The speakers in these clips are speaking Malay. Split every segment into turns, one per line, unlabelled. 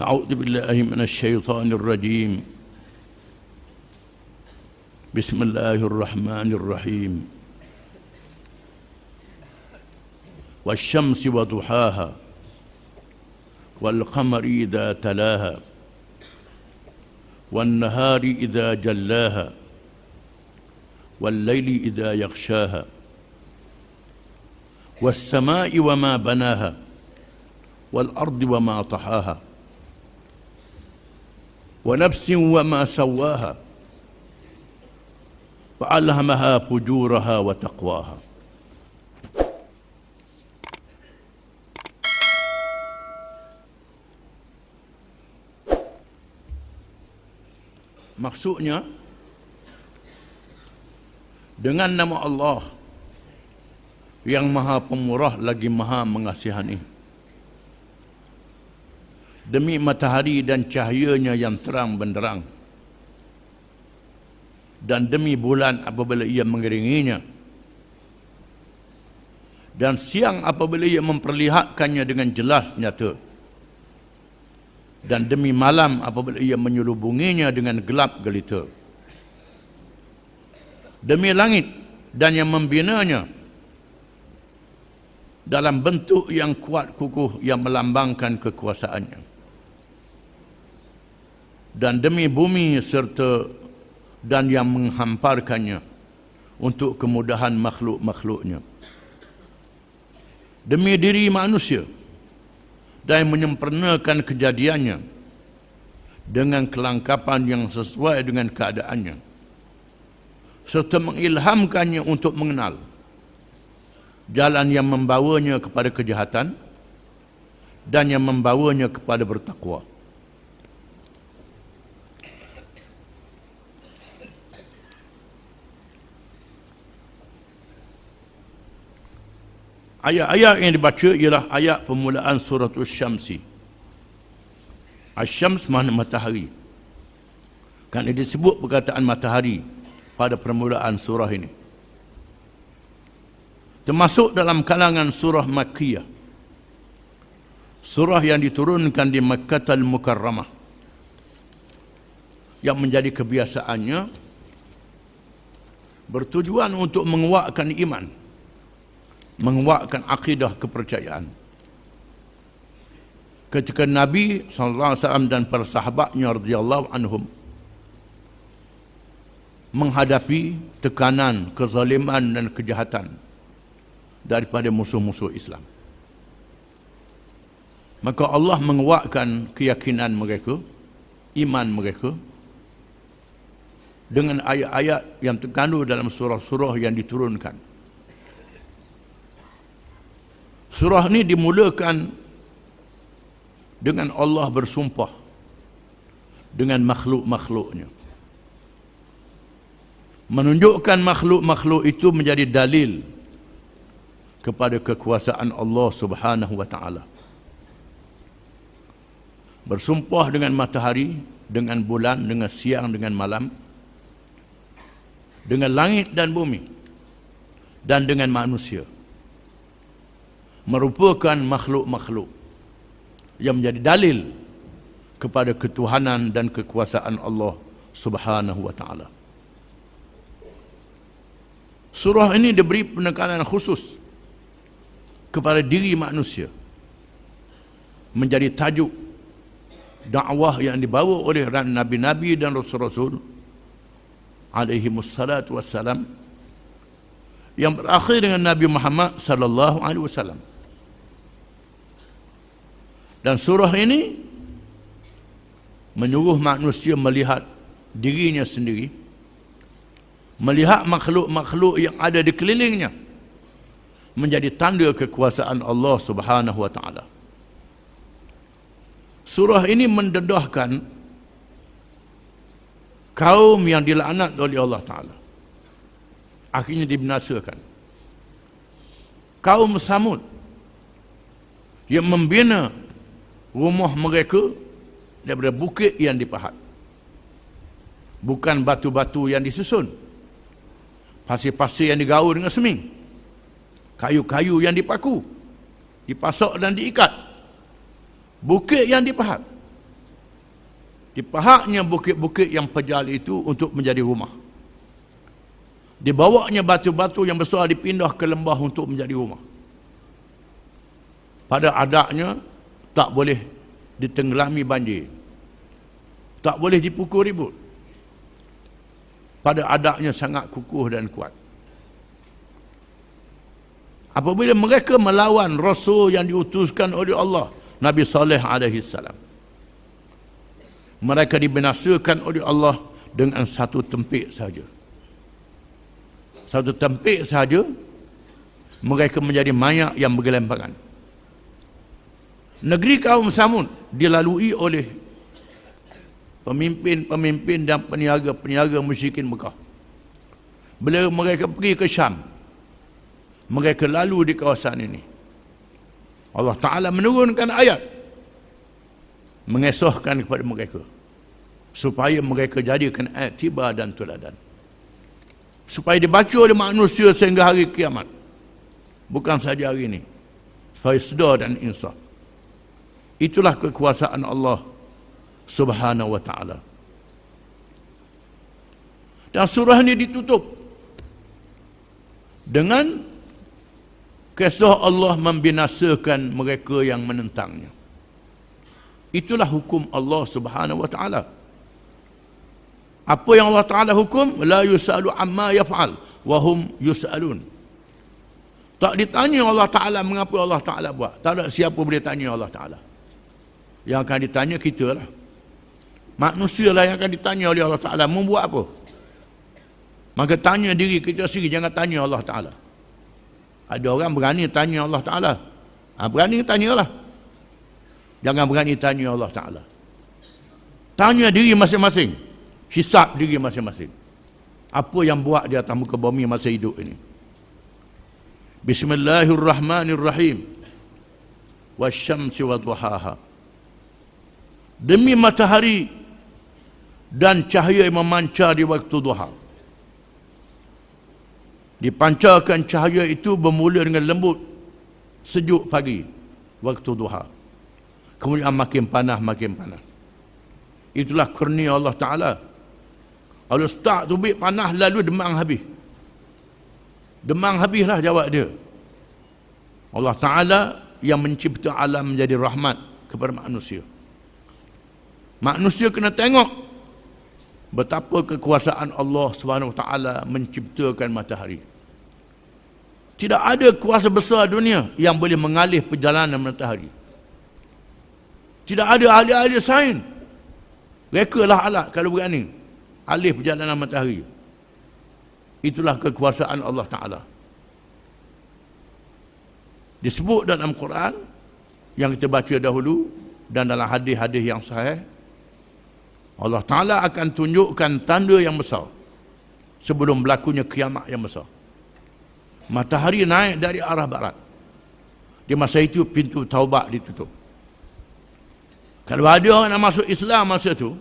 أعوذ بالله من الشيطان الرجيم. بسم الله الرحمن الرحيم. والشمس وضحاها والقمر إذا تلاها والنهار إذا جلاها والليل إذا يغشاها والسماء وما بناها والأرض وما طحاها ونفس وما سواها فألهمها فجورها وتقواها. Maksudnya, dengan nama Allah yang Maha Pemurah lagi Maha Mengasihani, demi matahari dan cahayanya yang terang benderang, dan demi bulan apabila ia mengiringinya, dan siang apabila ia memperlihatkannya dengan jelas nyata, dan demi malam apabila ia menyelubunginya dengan gelap gelita, demi langit dan yang membinanya dalam bentuk yang kuat kukuh yang melambangkan kekuasaannya, dan demi bumi serta dan yang menghamparkannya untuk kemudahan makhluk-makhluknya, demi diri manusia dan menyempurnakan kejadiannya dengan kelengkapan yang sesuai dengan keadaannya, serta mengilhamkannya untuk mengenal jalan yang membawanya kepada kejahatan dan yang membawanya kepada bertakwa. Ayat-ayat yang dibaca ialah ayat permulaan surah Asy-Syamsi. Asy-Syams makna matahari. Kan disebut perkataan matahari pada permulaan surah ini. Termasuk dalam kalangan surah Makkiyah. Surah yang diturunkan di Makkatul Mukarramah. Yang menjadi kebiasaannya bertujuan untuk menguatkan iman, menguatkan akidah kepercayaan. Ketika Nabi SAW dan para sahabatnya radhiyallahu anhum menghadapi tekanan, kezaliman dan kejahatan daripada musuh-musuh Islam, maka Allah menguatkan keyakinan mereka, iman mereka dengan ayat-ayat yang terkandung dalam surah-surah yang diturunkan. Surah ini dimulakan dengan Allah bersumpah dengan makhluk-makhluknya, menunjukkan makhluk-makhluk itu menjadi dalil kepada kekuasaan Allah Subhanahu wa taala. Bersumpah dengan matahari, dengan bulan, dengan siang, dengan malam, dengan langit dan bumi, dan dengan manusia, merupakan makhluk-makhluk yang menjadi dalil kepada ketuhanan dan kekuasaan Allah Subhanahu wa taala. Surah ini diberi penekanan khusus kepada diri manusia, menjadi tajuk dakwah yang dibawa oleh nabi-nabi dan rasul-rasul alaihimussalatu wassalam, yang berakhir dengan Nabi Muhammad sallallahu alaihi wasallam. Dan surah ini menyuruh manusia melihat dirinya sendiri, melihat makhluk-makhluk yang ada di kelilingnya menjadi tanda kekuasaan Allah Subhanahu wa taala. Surah ini mendedahkan kaum yang dilaknat oleh Allah taala, akhirnya dibinasakan. Kaum Samud yang membina rumah mereka daripada bukit yang dipahat, bukan batu-batu yang disusun, pasir-pasir yang digaul dengan seming, kayu-kayu yang dipaku, dipasak dan diikat, bukit yang dipahat. Dipahaknya bukit-bukit yang pejal itu untuk menjadi rumah. Dibawanya batu-batu yang besar dipindah ke lembah untuk menjadi rumah. Pada adatnya, tak boleh ditenggelami banjir. Tak boleh dipukul ribut. Pada adatnya sangat kukuh dan kuat. Apabila mereka melawan Rasul yang diutuskan oleh Allah, Nabi Saleh alaihi salam, mereka dibinasakan oleh Allah dengan satu tempik saja. Satu tempik saja, mereka menjadi mayat yang bergelempangan. Negeri kaum Samud dilalui oleh pemimpin-pemimpin dan peniaga-peniaga musyrikin Mekah. Bila mereka pergi ke Syam, mereka lalu di kawasan ini. Allah Ta'ala menurunkan ayat mengesahkan kepada mereka supaya mereka jadikan iktibar dan teladan, supaya dibaca oleh manusia sehingga hari kiamat, bukan saja hari ini, supaya sedar dan insaf. Itulah kekuasaan Allah Subhanahu wa Ta'ala. Dan surah ini ditutup dengan kisah Allah membinasakan mereka yang menentangnya. Itulah hukum Allah Subhanahu wa Ta'ala. Apa yang Allah Ta'ala hukum? La yus'alu amma yaf'al wa hum yus'alun. Tak ditanya Allah Ta'ala mengapa Allah Ta'ala buat. Tak ada siapa boleh tanya Allah Ta'ala. Yang akan ditanya kita lah. Manusia lah yang akan ditanya oleh Allah Ta'ala membuat apa. Maka tanya diri kita sendiri, jangan tanya Allah Ta'ala. Ada orang berani tanya Allah Ta'ala. Berani tanyalah. Jangan berani tanya Allah Ta'ala. Tanya diri masing-masing. Hisab diri masing-masing. Apa yang buat di atas muka bumi masa hidup ini. Bismillahirrahmanirrahim. Wasyamsi wa duhaha. Demi matahari dan cahaya yang memancar di waktu duha. Dipancarkan cahaya itu bermula dengan lembut, sejuk pagi, waktu duha. Kemudian makin panas, makin panas. Itulah kurnia Allah Ta'ala. Kalau start tubik panas, lalu demang habis. Demang habislah jawab dia. Allah Ta'ala yang mencipta alam menjadi rahmat kepada manusia. Manusia kena tengok betapa kekuasaan Allah SWT menciptakan matahari. Tidak ada kuasa besar dunia yang boleh mengalih perjalanan matahari. Tidak ada ahli-ahli sains. Rekalah alat kalau berani alih perjalanan matahari. Itulah kekuasaan Allah Ta'ala. Disebut dalam Quran yang kita baca dahulu dan dalam hadis-hadis yang sahih, Allah Ta'ala akan tunjukkan tanda yang besar sebelum berlakunya kiamat yang besar. Matahari naik dari arah barat. Di masa itu pintu taubat ditutup. Kalau ada orang nak masuk Islam masa itu,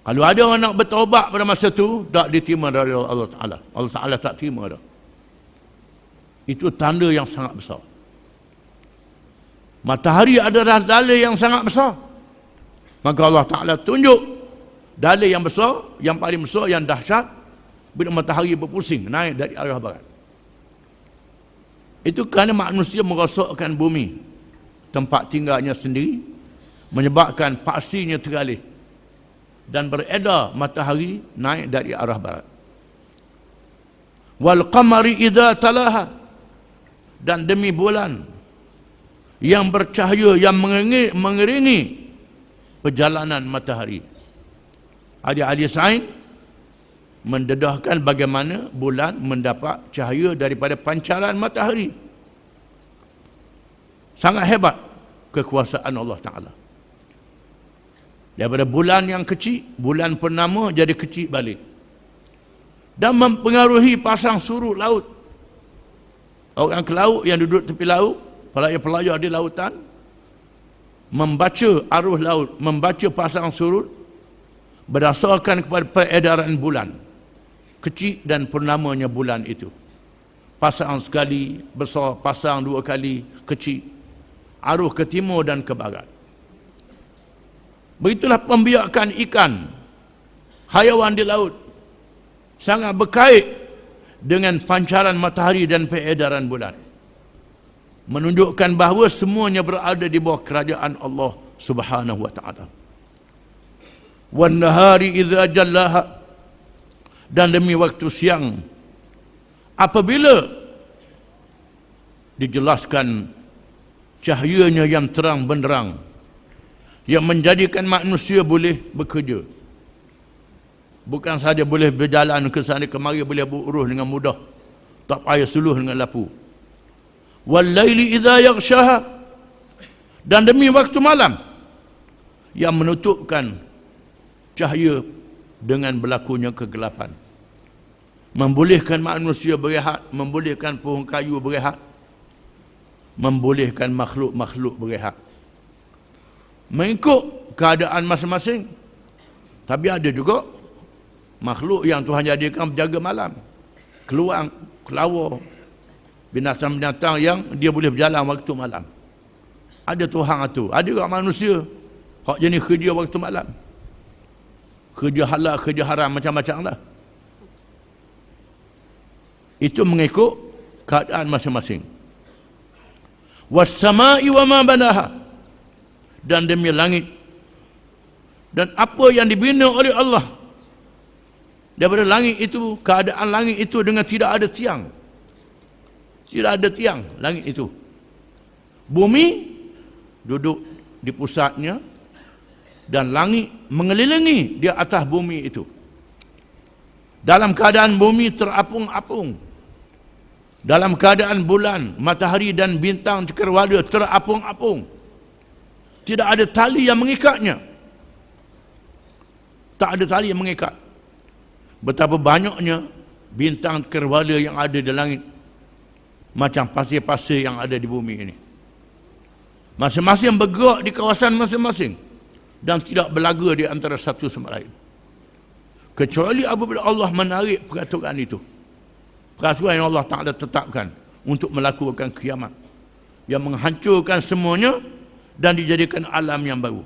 kalau ada orang nak bertaubat pada masa itu, tak diterima dari Allah Ta'ala. Allah Ta'ala tak terima dah. Itu tanda yang sangat besar. Matahari adalah dalil yang sangat besar. Maka Allah Ta'ala tunjuk dalil yang besar, yang paling besar, yang dahsyat, bila matahari berpusing, naik dari arah barat. Itu kerana manusia merosakkan bumi, tempat tinggalnya sendiri, menyebabkan paksinya tergalih. Dan beredar matahari naik dari arah barat. Wal qamari idza talaha, dan demi bulan yang bercahaya yang mengiringi perjalanan matahari. Ahli-ahli sains mendedahkan bagaimana bulan mendapat cahaya daripada pancaran matahari. Sangat hebat kekuasaan Allah Ta'ala. Daripada bulan yang kecil, bulan purnama jadi kecil balik. Dan mempengaruhi pasang surut laut. Orang ke laut yang duduk tepi laut, pelayar-pelayar di lautan, membaca arus laut, membaca pasang surut berdasarkan kepada peredaran bulan. Kecil dan purnamanya bulan itu. Pasang sekali besar, pasang dua kali kecil. Arus ke timur dan ke barat. Begitulah pembiakan ikan, hayawan di laut sangat berkait dengan pancaran matahari dan peredaran bulan, menunjukkan bahawa semuanya berada di bawah kerajaan Allah Subhanahu wa taala. Wan nahari idza jallaha, dan demi waktu siang apabila dijelaskan cahayanya yang terang benderang, yang menjadikan manusia boleh bekerja. Bukan sahaja boleh berjalan ke sana kemari, boleh beruruh dengan mudah, tak payah suluh dengan lapu. Wal laili idza yaghshaha, dan demi waktu malam yang menutupkan cahaya dengan berlakunya kegelapan, membolehkan manusia berehat, membolehkan pohon kayu berehat, membolehkan makhluk-makhluk berehat mengikut keadaan masing-masing. Tapi ada juga makhluk yang Tuhan jadikan berjaga malam, kelawar, binatang-binatang yang dia boleh berjalan waktu malam. Ada Tuhan itu. Ada juga manusia hak jenis kerja waktu malam, kerja halal, kerja haram, macam-macam lah. Itu mengikut keadaan masing-masing. Was-sama'i wa ma banaha, dan demi langit dan apa yang dibina oleh Allah. Daripada langit itu, keadaan langit itu dengan tidak ada tiang. Tidak ada tiang langit itu. Bumi duduk di pusatnya dan langit mengelilingi di atas bumi itu. Dalam keadaan bumi terapung-apung, dalam keadaan bulan, matahari dan bintang cakrawala terapung-apung, tidak ada tali yang mengikatnya. Tak ada tali yang mengikat. Betapa banyaknya bintang cakrawala yang ada di langit, macam pasir-pasir yang ada di bumi ini. Masing-masing bergerak di kawasan masing-masing dan tidak berlaga di antara satu sama lain, kecuali apabila Allah menarik peraturan itu, peraturan yang Allah Ta'ala tetapkan untuk melakukan kiamat yang menghancurkan semuanya dan dijadikan alam yang baru.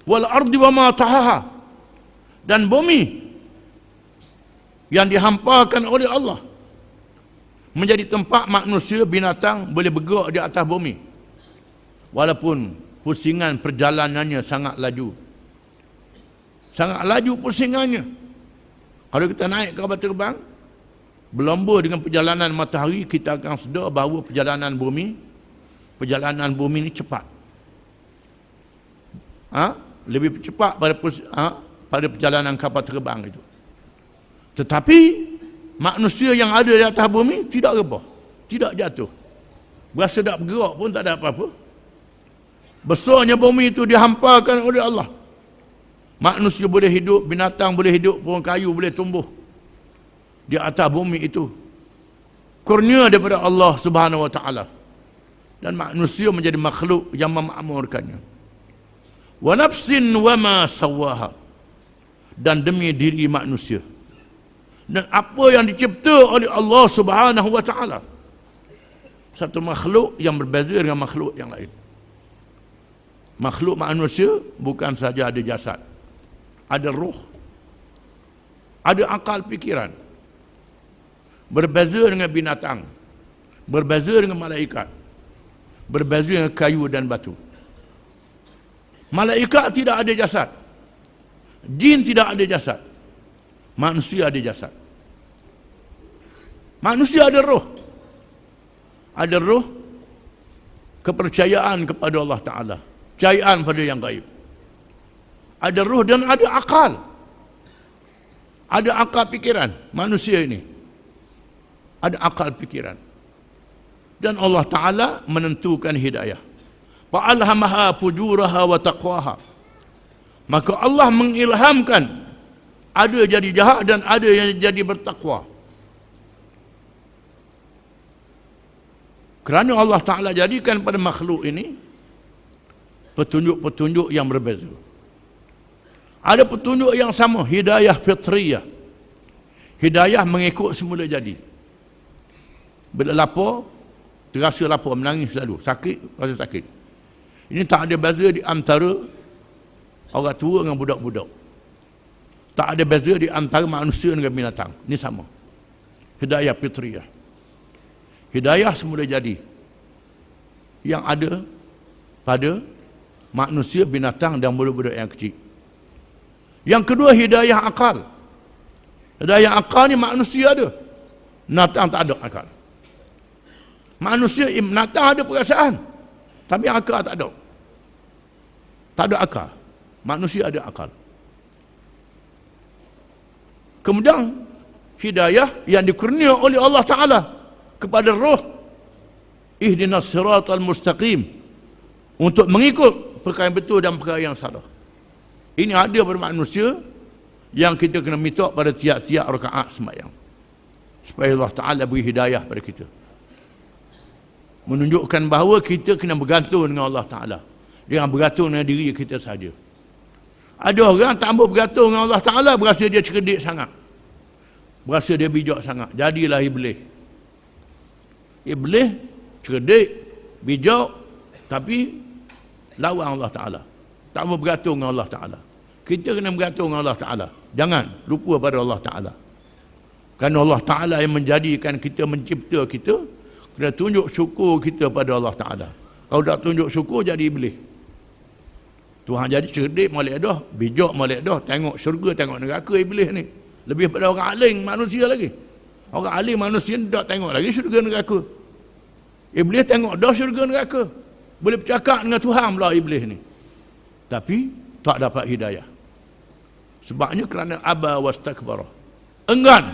Wal ardi wa ma tahaha, dan bumi yang dihampakan oleh Allah menjadi tempat manusia, binatang boleh bergerak di atas bumi walaupun pusingan perjalanannya sangat laju. Sangat laju pusingannya. Kalau kita naik kapal terbang berlomba dengan perjalanan matahari, kita akan sedar bahawa perjalanan bumi ini cepat. Lebih cepat pada perjalanan kapal terbang itu. Tetapi manusia yang ada di atas bumi tidak rebah, tidak jatuh. Berasa tak bergerak pun tak ada apa-apa. Besarnya bumi itu dihampakan oleh Allah. Manusia boleh hidup, binatang boleh hidup, pohon kayu boleh tumbuh di atas bumi itu. Kurnia daripada Allah Subhanahu wa taala. Dan manusia menjadi makhluk yang memakmurkannya. Wa nafsin wa ma sawaha, dan demi diri manusia dan apa yang dicipta oleh Allah Subhanahu wa taala. Satu makhluk yang berbeza dengan makhluk yang lain. Makhluk manusia bukan saja ada jasad, ada roh, ada akal fikiran. Berbeza dengan binatang, berbeza dengan malaikat, berbeza dengan kayu dan batu. Malaikat tidak ada jasad, jin tidak ada jasad, manusia ada jasad. Manusia ada roh. Ada roh, kepercayaan kepada Allah Ta'ala, percayaan pada yang gaib. Ada roh dan ada akal. Ada akal fikiran. Manusia ini ada akal fikiran. Dan Allah Ta'ala menentukan hidayah. Fa'alhamaha fujuraha wa taqwaha. Maka Allah mengilhamkan, ada jadi jahat dan ada yang jadi bertakwa. Kerana Allah Ta'ala jadikan pada makhluk ini petunjuk-petunjuk yang berbeza. Ada petunjuk yang sama, hidayah fitriyah. Hidayah mengikut semula jadi. Bila lapar, terasa lapar, menangis selalu. Sakit, rasa sakit. Ini tak ada beza di antara orang tua dengan budak-budak. Tak ada beza di antara manusia dengan binatang. Ini sama. Hidayah fitriyah. Hidayah semula jadi. Yang ada pada manusia, binatang dan budak-budak yang kecil. Yang kedua, hidayah akal. Hidayah akal ni manusia ada. Binatang tak ada akal. Manusia, binatang ada perasaan. Tapi akal tak ada. Tak ada akal. Manusia ada akal. Kemudian hidayah yang dikurnia oleh Allah Ta'ala kepada roh, ihdinas siratal mustaqim, untuk mengikut perkara yang betul dan perkara yang salah. Ini ada pada manusia yang kita kena minta pada tiap-tiap rakaat sembahyang, supaya Allah Ta'ala beri hidayah pada kita, menunjukkan bahawa kita kena bergantung dengan Allah Ta'ala, jangan bergantung dengan diri kita saja. Ada orang tak mau bergantung dengan Allah Ta'ala, berasa dia cerdik sangat, berasa dia bijak sangat, jadilah iblis. Iblis cerdik, bijak, tapi lawan Allah Ta'ala, tak mau bergantung dengan Allah Ta'ala. Kita kena bergantung dengan Allah Ta'ala, jangan lupa pada Allah Ta'ala, kerana Allah Ta'ala yang menjadikan kita, mencipta kita. Kena tunjuk syukur kita pada Allah Ta'ala. Kalau tak tunjuk syukur, jadi iblis. Tuhan jadi cerdik molek dah, bijak molek dah, tengok syurga, tengok neraka iblis ni. Lebih pada orang alim manusia lagi. Orang alim manusia tak tengok lagi syurga neraka. Iblis tengok dah syurga neraka. Boleh bercakap dengan Tuhan pula iblis ni. Tapi tak dapat hidayah. Sebabnya kerana aba wastakbara. Enggan,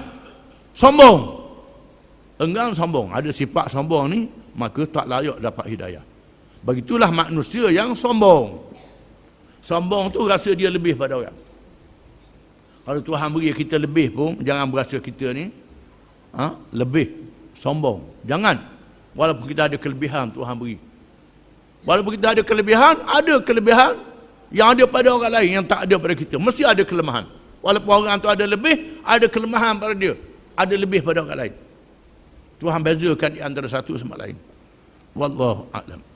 sombong. Enggan, sombong. Ada sifat sombong ni, maka tak layak dapat hidayah. Begitulah manusia yang sombong. Sombong tu rasa dia lebih pada orang. Kalau Tuhan beri kita lebih pun, jangan berasa kita ni lebih sombong. Jangan. Walaupun kita ada kelebihan Tuhan beri. Walaupun kita ada kelebihan yang ada pada orang lain yang tak ada pada kita. Mesti ada kelemahan. Walaupun orang tu ada lebih, ada kelemahan pada dia. Ada lebih pada orang lain. Tuhan bezakan di antara satu sama lain. Wallahu a'lam.